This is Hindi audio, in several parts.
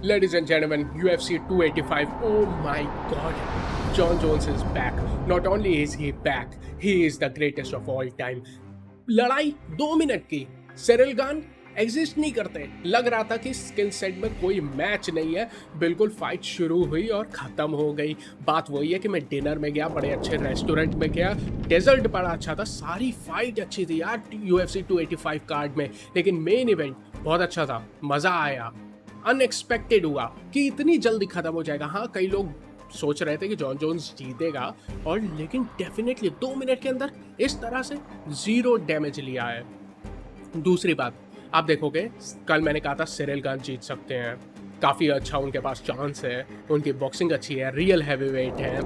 Ladies and gentlemen, UFC 285. Oh my god. John Jones is back. Not only is he back, he is the greatest of all time. लड़ाई 2 मिनट की. सिरिल गान एग्जिस्ट नहीं करते. लग रहा था कि स्किल सेट में कोई मैच नहीं है. बिल्कुल फाइट शुरू हुई और खत्म हो गई. बात वही है कि मैं डिनर में गया, बड़े अच्छे रेस्टोरेंट में गया, डेजर्ट बड़ा अच्छा था, सारी फाइट अच्छी थी यार UFC 285 कार्ड में. लेकिन मेन इवेंट बहुत अच्छा था, मज़ा आया. अनएक्सपेक्टेड हुआ कि इतनी जल्दी खत्म हो जाएगा. हाँ, कई लोग सोच रहे थे कि जॉन जोन्स जीतेगा, और लेकिन डेफिनेटली 2 मिनट के अंदर इस तरह से 0 डैमेज लिया है. दूसरी बात, आप देखोगे कल मैंने कहा था सिरिल गान जीत सकते हैं. काफ़ी अच्छा उनके पास चांस है, उनकी बॉक्सिंग अच्छी है, रियल हैवीवेट है,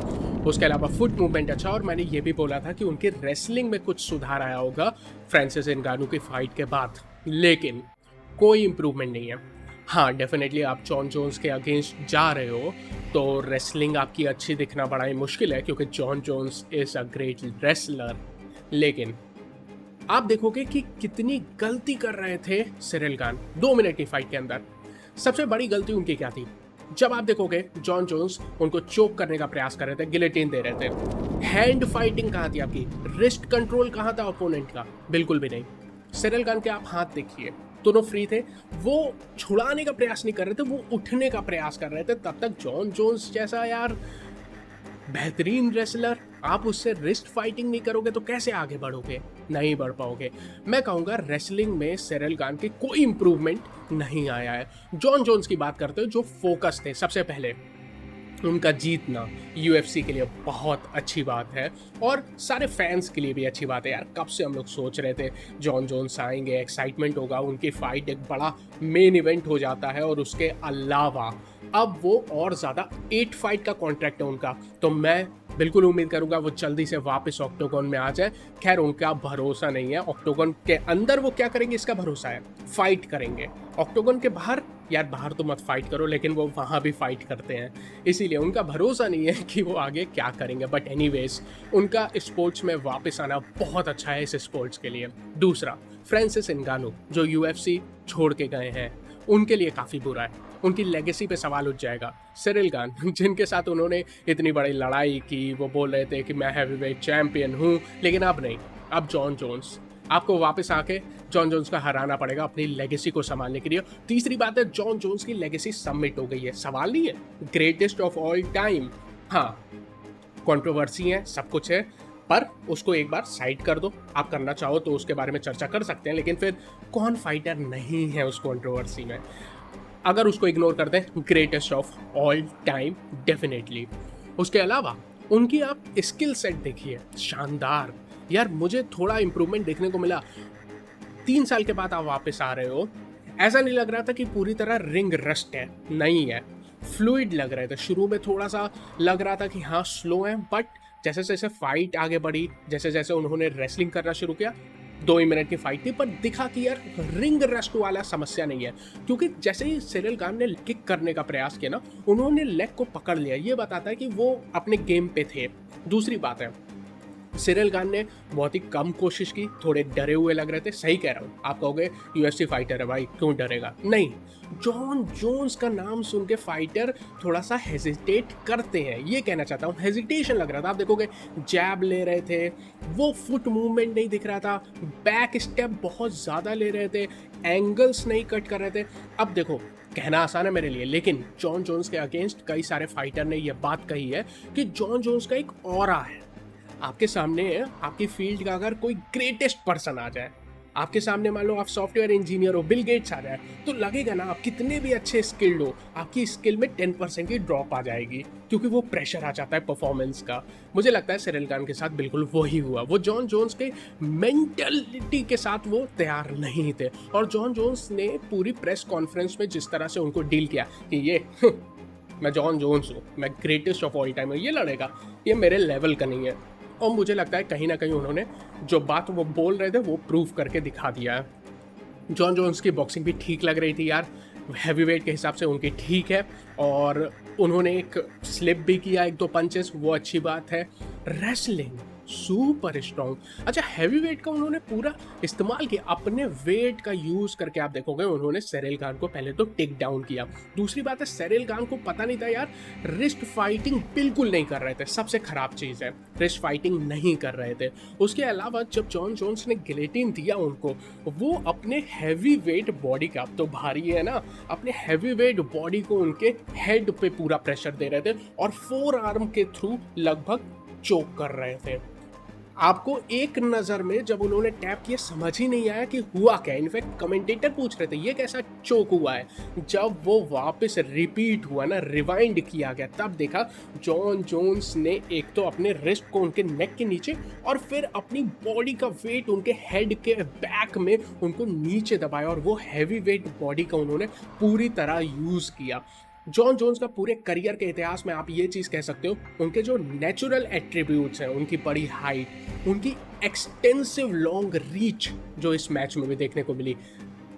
उसके अलावा फुट मूवमेंट अच्छा. और मैंने ये भी बोला था कि उनकी रेसलिंग में कुछ सुधार आया होगा फ्रांसिस नगानू की फाइट के बाद. लेकिन कोई इम्प्रूवमेंट नहीं है. हाँ, डेफिनेटली आप जॉन जोन्स के अगेंस्ट जा रहे हो तो रेसलिंग आपकी अच्छी दिखना बड़ा ही मुश्किल है, क्योंकि John Jones is a great wrestler. लेकिन आप देखोगे कि कितनी गलती कर रहे थे सिरिल गान 2 मिनट की फाइट के अंदर. सबसे बड़ी गलती उनकी क्या थी? जब आप देखोगे जॉन जोन्स उनको चोक करने का प्रयास कर रहे थे, गिलेटिन दे रहे थे, हैंड फाइटिंग कहाँ थी आपकी? रिस्ट कंट्रोल कहाँ था ओपोनेंट का? बिल्कुल भी नहीं. सिरिल गान के आप हाथ देखिए, दोनों फ्री थे. वो छुड़ाने का प्रयास नहीं कर रहे थे, वो उठने का प्रयास कर रहे थे. तब तक जॉन जोन्स जैसा यार बेहतरीन रेसलर, आप उससे रिस्ट फाइटिंग नहीं करोगे तो कैसे आगे बढ़ोगे? नहीं बढ़ पाओगे. मैं कहूँगा रेसलिंग में सिरिल गान के कोई इंप्रूवमेंट नहीं आया है. जॉन जोन्स की बात करते हो जो फोकस थे, सबसे पहले उनका जीतना UFC के लिए बहुत अच्छी बात है, और सारे फैंस के लिए भी अच्छी बात है यार. कब से हम लोग सोच रहे थे जॉन जोन्स आएंगे, एक्साइटमेंट होगा, उनकी फाइट एक बड़ा मेन इवेंट हो जाता है. और उसके अलावा अब वो और ज़्यादा 8 फाइट का कॉन्ट्रैक्ट है उनका, तो मैं बिल्कुल उम्मीद करूंगा वो जल्दी से वापस ऑक्टोगन में आ जाए. खैर, उनका भरोसा नहीं है. ऑक्टोगन के अंदर वो क्या करेंगे इसका भरोसा है, फाइट करेंगे. ऑक्टोगन के बाहर यार, बाहर तो मत फाइट करो, लेकिन वो वहाँ भी फाइट करते हैं, इसीलिए उनका भरोसा नहीं है कि वो आगे क्या करेंगे. बट एनीवेज, उनका स्पोर्ट्स में वापस आना बहुत अच्छा है इस स्पोर्ट्स के लिए. दूसरा, फ्रांसिस नगानू जो UFC छोड़ के गए हैं, उनके लिए काफ़ी बुरा है. उनकी लेगेसी पे सवाल उठ जाएगा. सिरिल गान जिनके साथ उन्होंने इतनी बड़ी लड़ाई की, वो बोल रहे थे कि मैं हैवीवेट चैंपियन हूँ, लेकिन अब नहीं. अब जॉन जोन्स, आपको वापस आके जॉन जोन्स का हराना पड़ेगा अपनी लेगेसी को संभालने के लिए. तीसरी बात है, जॉन जोन्स की लेगेसी सबमिट हो गई है, सवाल नहीं है. Greatest of all time. हाँ, कंट्रोवर्सी है, सब कुछ है, पर उसको एक बार साइड कर दो. आप करना चाहो तो उसके बारे में चर्चा कर सकते हैं, लेकिन फिर कौन फाइटर नहीं है उस कंट्रोवर्सी में? अगर उसको इग्नोर कर दें, greatest of all time definitely. उसके अलावा उनकी आप स्किल सेट देखिए, शानदार यार. मुझे थोड़ा इंप्रूवमेंट देखने को मिला. 3 साल के बाद आप वापस आ रहे हो, ऐसा नहीं लग रहा था कि पूरी तरह रिंग रस्ट है, नहीं है. फ्लूइड लग रहे थे. शुरू में थोड़ा सा लग रहा था कि हाँ स्लो है, बट जैसे जैसे फाइट आगे बढ़ी, जैसे जैसे उन्होंने रेसलिंग करना शुरू किया, 2 ही मिनट की फाइट थी, पर दिखा कि यार रिंग रस्ट वाला समस्या नहीं है. क्योंकि जैसे ही सिरिल गान ने किक करने का प्रयास किया ना, उन्होंने लेग को पकड़ लिया. ये बताता है कि वो अपने गेम पे थे. दूसरी बात है, सिरिल गान ने बहुत ही कम कोशिश की, थोड़े डरे हुए लग रहे थे. सही कह रहा हूँ. आप कहोगे UFC फाइटर है भाई, क्यों डरेगा? नहीं, जॉन जोन्स का नाम सुन के फाइटर थोड़ा सा हेजिटेट करते हैं, ये कहना चाहता हूँ. हेजिटेशन लग रहा था. आप देखोगे जैब ले रहे थे, वो फुट मूवमेंट नहीं दिख रहा था, बैक स्टेप बहुत ज़्यादा ले रहे थे, एंगल्स नहीं कट कर रहे थे. अब देखो, कहना आसान है मेरे लिए, लेकिन जॉन जोन्स के अगेंस्ट कई सारे फाइटर ने यह बात कही है कि जॉन जोन्स का एक ऑरा है. आपके सामने आपकी फील्ड का अगर कोई ग्रेटेस्ट पर्सन आ जाए, आपके सामने मान लो आप सॉफ्टवेयर इंजीनियर हो, बिल गेट्स आ जाए, तो लगेगा ना आप कितने भी अच्छे स्किल्ड हो, आपकी स्किल में 10% की ड्रॉप आ जाएगी, क्योंकि वो प्रेशर आ जाता है परफॉर्मेंस का. मुझे लगता है सिरिल गान के साथ बिल्कुल वही हुआ. वो जॉन जोन्स के मेंटलिटी के साथ वो तैयार नहीं थे. और जॉन जोन्स ने पूरी प्रेस कॉन्फ्रेंस में जिस तरह से उनको डील किया कि ये मैं जॉन जोन्स हूँ, मैं ग्रेटेस्ट ऑफ ऑल टाइम हूँ, ये लड़ेगा, ये मेरे लेवल का नहीं है. और मुझे लगता है कहीं ना कहीं उन्होंने जो बात वो बोल रहे थे वो प्रूव करके दिखा दिया है. जॉन जोन्स की बॉक्सिंग भी ठीक लग रही थी यार, हैवीवेट के हिसाब से उनकी ठीक है. और उन्होंने एक स्लिप भी किया, 1-2 पंचेस, वो अच्छी बात है. Wrestling super strong. अच्छा, हैवी वेट का उन्होंने पूरा इस्तेमाल किया, अपने वेट का यूज करके। आप देखोगे उन्होंने सिरिल खान को पहले तो टेक डाउन किया। दूसरी बात है, सिरिल खान को पता नहीं था यार, रिस्ट फाइटिंग बिल्कुल नहीं कर रहे थे, सबसे खराब चीज है, रिस्ट फाइटिंग नहीं कर रहे थे। उसके अलावा जब जॉन जोन्स ने गिलेटिन दिया उनको, वो अपने हैवी वेट बॉडी का, अब तो भारी है ना, अपने हैवी वेट बॉडी को उनके हेड पे पूरा प्रेशर दे रहे थे और फोर आर्म के थ्रू लगभग चोक कर रहे थे। आपको एक नज़र में जब उन्होंने टैप किया समझ ही नहीं आया कि हुआ क्या। इनफैक्ट कमेंटेटर पूछ रहे थे ये कैसा चोक हुआ है। जब वो वापस रिपीट हुआ ना, रिवाइंड किया गया, तब देखा जॉन जोन्स ने एक तो अपने रिस्ट को उनके नेक के नीचे और फिर अपनी बॉडी का वेट उनके हेड के बैक में उनको नीचे दबाया और वो हैवी वेट बॉडी का उन्होंने पूरी तरह यूज़ किया। जॉन जोन्स का पूरे करियर के इतिहास में आप ये चीज़ कह सकते हो, उनके जो नेचुरल एट्रीब्यूट्स हैं, उनकी बड़ी हाइट, उनकी एक्सटेंसिव लॉन्ग रीच जो इस मैच में भी देखने को मिली।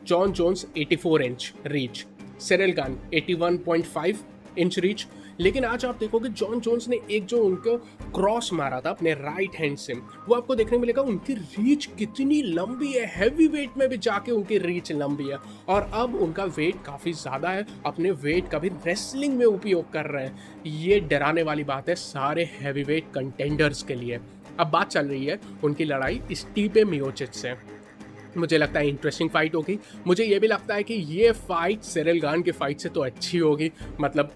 John Jones 84 inch reach, Ciryl Gane 81.5 inch reach. लेकिन आज आप देखोगे जॉन जोन्स ने एक जो उनको क्रॉस मारा था अपने राइट हैंड से, वो आपको देखने मिलेगा उनकी रीच कितनी लंबी है। हैवी वेट में भी जाके उनकी रीच लंबी है और अब उनका वेट काफ़ी ज़्यादा है, अपने वेट का भी रेसलिंग में उपयोग कर रहे हैं। ये डराने वाली बात है सारे हैवी वेट कंटेंडर्स के लिए। अब बात चल रही है उनकी लड़ाई स्टीपे मियोचिच से। मुझे लगता है इंटरेस्टिंग फाइट होगी। मुझे ये भी लगता है कि ये फाइट सिरिल खान की फाइट से तो अच्छी होगी, मतलब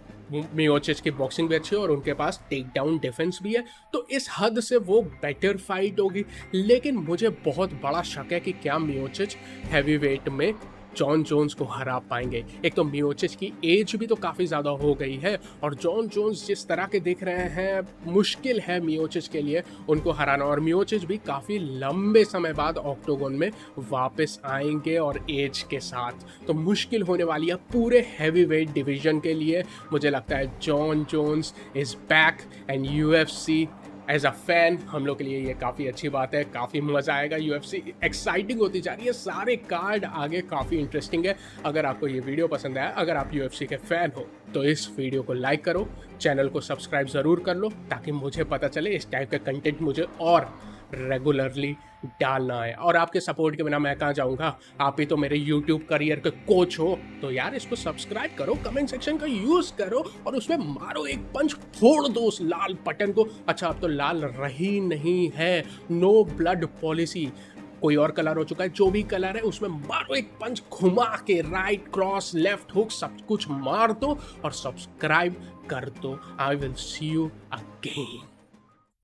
मियोचिच की बॉक्सिंग भी अच्छी है और उनके पास टेक डाउन डिफेंस भी है, तो इस हद से वो बेटर फाइट होगी। लेकिन मुझे बहुत बड़ा शक है कि क्या मियोचिच हैवी वेट में जॉन जोन्स को हरा पाएंगे। एक तो मियोचिच की एज भी तो काफ़ी ज़्यादा हो गई है और जॉन जोन्स जिस तरह के दिख रहे हैं, मुश्किल है मियोचिच के लिए उनको हराना। और मियोचिच भी काफ़ी लंबे समय बाद ऑक्टोगन में वापस आएंगे और एज के साथ, तो मुश्किल होने वाली है पूरे हैवी वेट डिवीजन के लिए। मुझे लगता है John Jones is back and UFC as a fan हम लोग के लिए ये काफ़ी अच्छी बात है, काफ़ी मज़ा आएगा। UFC एक्साइटिंग होती जा रही है, सारे कार्ड आगे काफ़ी इंटरेस्टिंग है। अगर आपको ये वीडियो पसंद आया, अगर आप UFC के फ़ैन हो, तो इस वीडियो को लाइक करो, चैनल को सब्सक्राइब ज़रूर कर लो ताकि मुझे पता चले इस टाइप का कंटेंट मुझे और रेगुलरली डालना है। और आपके सपोर्ट के बिना मैं कहाँ जाऊँगा, आप ही तो मेरे YouTube करियर के कोच हो, तो यार इसको सब्सक्राइब करो, कमेंट सेक्शन का यूज़ करो और उसमें मारो एक पंच, फोड़ दो उस लाल बटन को। अच्छा, अब तो लाल रही नहीं है, नो ब्लड पॉलिसी, कोई और कलर हो चुका है। जो भी कलर है उसमें मारो एक पंच, घुमा के राइट क्रॉस लेफ्ट हुक सब कुछ मार दो और सब्सक्राइब कर दो। I will see you again.